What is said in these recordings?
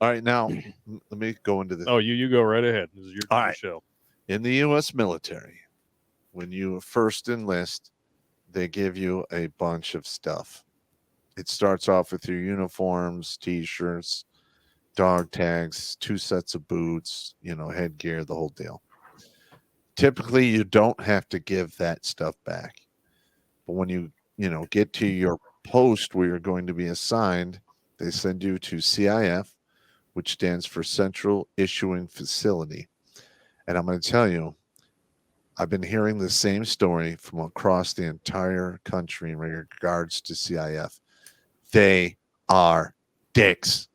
All right, now let me go into this. Oh, you go right ahead. This is your All right. show. In the U.S. military, when you first enlist, they give you a bunch of stuff. It starts off with your uniforms, T-shirts, dog tags, 2 sets of boots, headgear, the whole deal. Typically, you don't have to give that stuff back. But when you get to your post where you're going to be assigned, they send you to CIF, which stands for Central Issuing Facility. And I'm going to tell you, I've been hearing the same story from across the entire country in regards to CIF. They are dicks.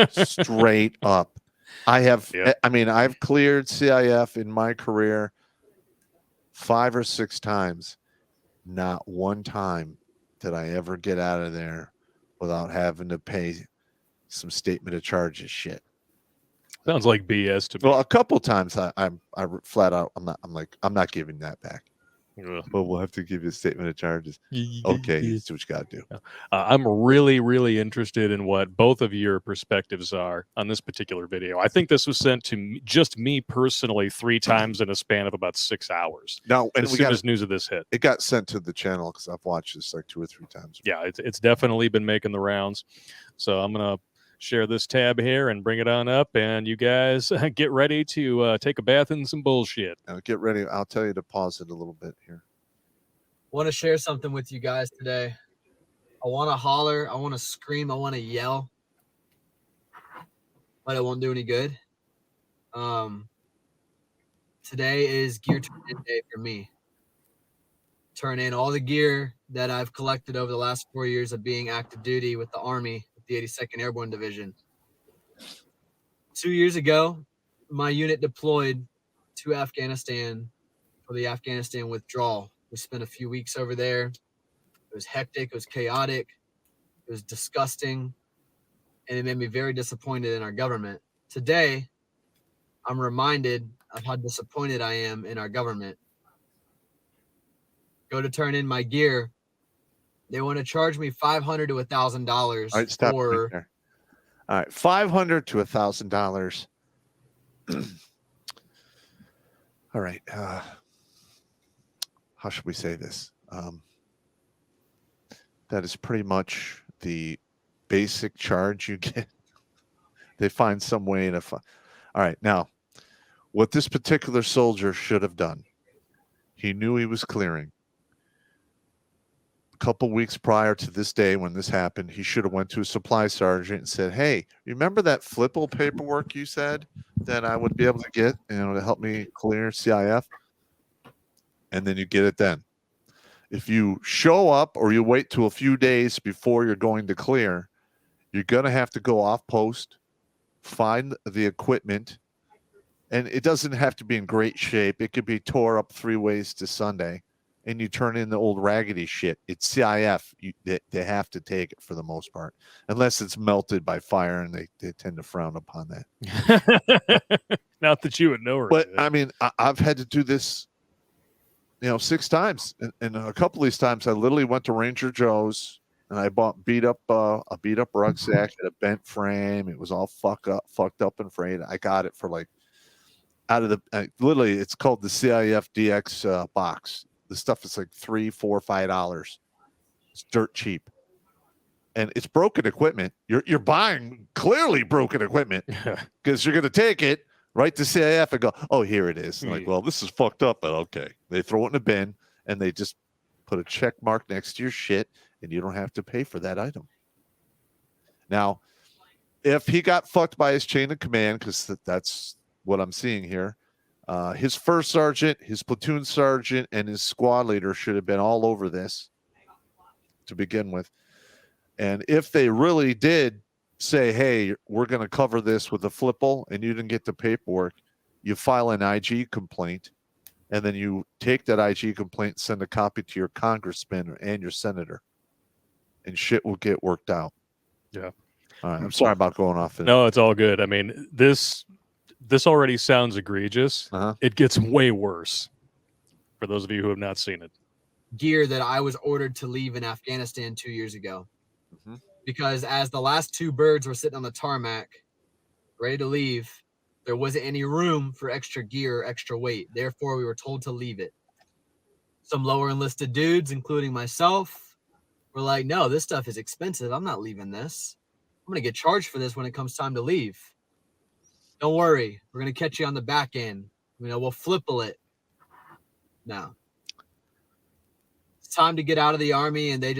Straight up. Yep. I've cleared CIF in my career 5 or 6 times. Not one time did I ever get out of there without having to pay some statement of charges shit. Sounds like BS to me. Well, a couple times I flat out I'm not giving that back. But we'll have to give you a statement of charges. Okay, that's what you got to do. I'm really, really interested in what both of your perspectives are on this particular video. I think this was sent to just me personally 3 times in a span of about 6 hours. Now, and as soon as news of this hit, it got sent to the channel because I've watched this like 2 or 3 times. Yeah, it's definitely been making the rounds. So I'm gonna share this tab here and bring it on up, and you guys get ready to take a bath in some bullshit. Now get ready. I'll tell you to pause it a little bit here. I want to share something with you guys today. I want to holler. I want to scream. I want to yell. But it won't do any good. Today is gear turn-in day for me. Turn in all the gear that I've collected over the last 4 years of being active duty with the Army, with the 82nd Airborne Division. 2 years ago, my unit deployed to Afghanistan for the Afghanistan withdrawal. We spent a few weeks over there. It was hectic. It was chaotic. It was disgusting. And it made me very disappointed in our government. Today, I'm reminded of how disappointed I am in our government. Go to turn in my gear. They want to charge me $500 to $1,000. All right, stop right there. All right, $500 to $1,000. All right. How should we say this? That is pretty much the basic charge you get. They find some way to all right, now, what this particular soldier should have done, he knew he was clearing. A couple weeks prior to this day when this happened, he should have went to a supply sergeant and said, hey, remember that Flipple paperwork you said that I would be able to get, to help me clear CIF? And then you get it then. If you show up or you wait till a few days before you're going to clear, you're going to have to go off post, find the equipment, and it doesn't have to be in great shape. It could be tore up 3 ways to Sunday, and you turn in the old raggedy shit. It's CIF. They have to take it for the most part, unless it's melted by fire, and they tend to frown upon that. Not that you would know. But, I mean, I've had to do this 6 times. And a couple of these times I literally went to Ranger Joe's and I bought a beat up rucksack, had a bent frame. It was all fucked up and frayed. I got it for like out of the literally it's called the CIF DX box. The stuff is like $3, $4, $5. It's dirt cheap. And it's broken equipment. You're buying clearly broken equipment because you're going to take it right to CIF and go, oh, here it is. Like, well, this is fucked up, but okay. They throw it in a bin and they just put a check mark next to your shit and you don't have to pay for that item. Now, if he got fucked by his chain of command, because that's what I'm seeing here, his first sergeant, his platoon sergeant, and his squad leader should have been all over this to begin with. And if they really did say, hey, we're going to cover this with a flipple and you didn't get the paperwork, you file an IG complaint, and then you take that IG complaint and send a copy to your congressman and your senator, and shit will get worked out. Yeah. All right. I'm sorry about going off. No, it's all good. I mean, this already sounds egregious. It gets way worse for those of you who have not seen it. Gear that I was ordered to leave in Afghanistan 2 years ago. because as the last two birds were sitting on the tarmac, ready to leave, there wasn't any room for extra gear or extra weight. Therefore, we were told to leave it. Some lower enlisted dudes, including myself, were like, no, this stuff is expensive. I'm not leaving this. I'm going to get charged for this when it comes time to leave. Don't worry. We're going to catch you on the back end. We'll flipple it. No. It's time to get out of the Army, and they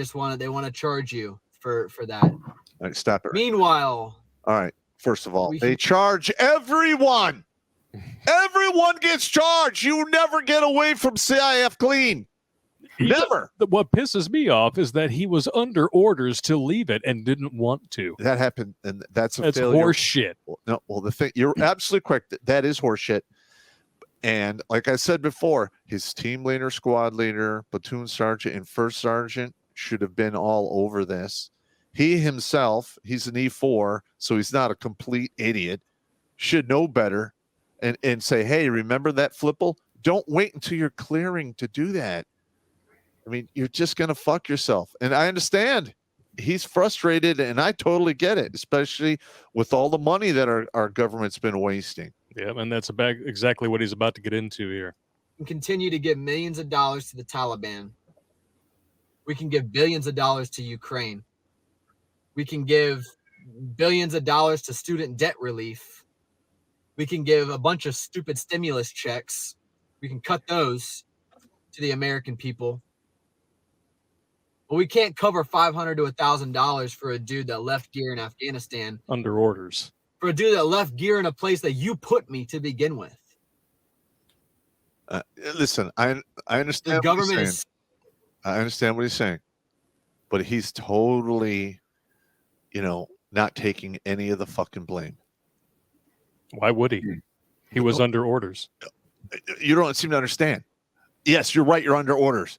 want to charge you for that. All right, stop it. Meanwhile, all right. First of all, they charge everyone. Everyone gets charged. You never get away from CIF clean. Never. What pisses me off is that he was under orders to leave it and didn't want to. That happened, and that's failure. Horse shit. Well, the thing, you're absolutely correct. That is horse shit. And like I said before, his team leader, squad leader, platoon sergeant, and first sergeant should have been all over this. He himself, he's an E4, so he's not a complete idiot, should know better and say, hey, remember that flipple? Don't wait until you're clearing to do that. I mean, you're just going to fuck yourself. And I understand he's frustrated, and I totally get it, especially with all the money that our government's been wasting. Yeah, and that's exactly what he's about to get into here. We can continue to give millions of dollars to the Taliban. We can give billions of dollars to Ukraine. We can give billions of dollars to student debt relief. We can give a bunch of stupid stimulus checks. We can cut those to the American people. But we can't cover $500 to $1,000 for a dude that left gear in Afghanistan. Under orders. For a dude that left gear in a place that you put me to begin with. Listen, I understand. The government is. I understand what he's saying, but he's totally, not taking any of the fucking blame. Why would he? He was under orders. You don't seem to understand. Yes, you're right. You're under orders.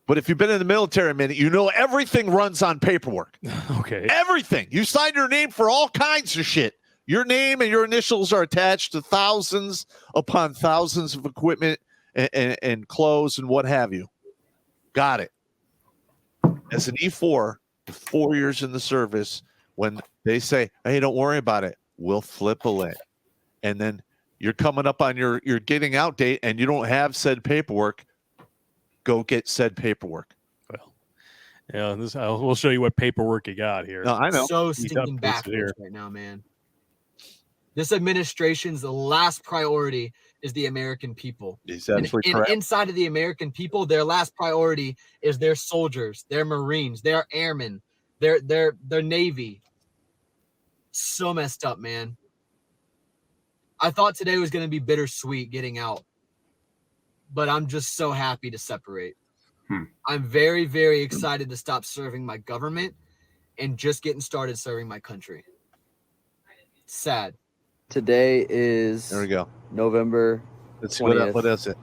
But if you've been in the military a minute, everything runs on paperwork. Okay. Everything. You signed your name for all kinds of shit. Your name and your initials are attached to thousands upon thousands of equipment and clothes and what have you. Got it. As an E4, 4 years in the service, when they say, hey, don't worry about it, we'll flipple it. And then you're coming up on your getting out date and you don't have said paperwork, go get said paperwork. Well, yeah, we'll show you what paperwork you got here. No, I know. So stinking backwards right now, man. This administration's last priority is the American people. He's absolutely correct. Inside of the American people, their last priority is their soldiers, their Marines, their airmen, their Navy. So messed up, man. I thought today was going to be bittersweet getting out, but I'm just so happy to separate. I'm very, very excited to stop serving my government and just getting started serving my country. Sad. Today is There we go. November. Let's see what is it.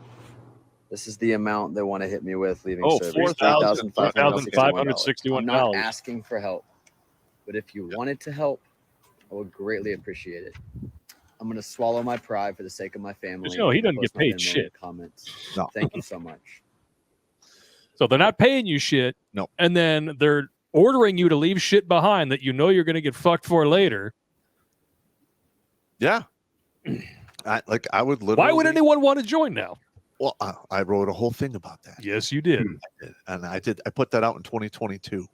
This is the amount they want to hit me with leaving service. $4,561. I'm not asking for help, but if you wanted to help, I would greatly appreciate it. I'm going to swallow my pride for the sake of my family. He doesn't get paid shit. Comments. No. Thank you so much. So they're not paying you shit. No. And then they're ordering you to leave shit behind that you're going to get fucked for later. Yeah. I would literally. Why would anyone want to join now? Well, I wrote a whole thing about that. Yes, you did. And I put that out in 2022.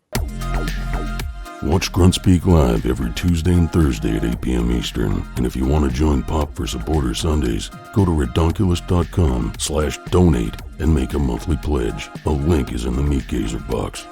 Watch Grunt Speak live every Tuesday and Thursday at 8 p.m. Eastern. And if you want to join Pop for Supporter Sundays, go to redonkulous.com/donate and make a monthly pledge. A link is in the Meat Gazer box.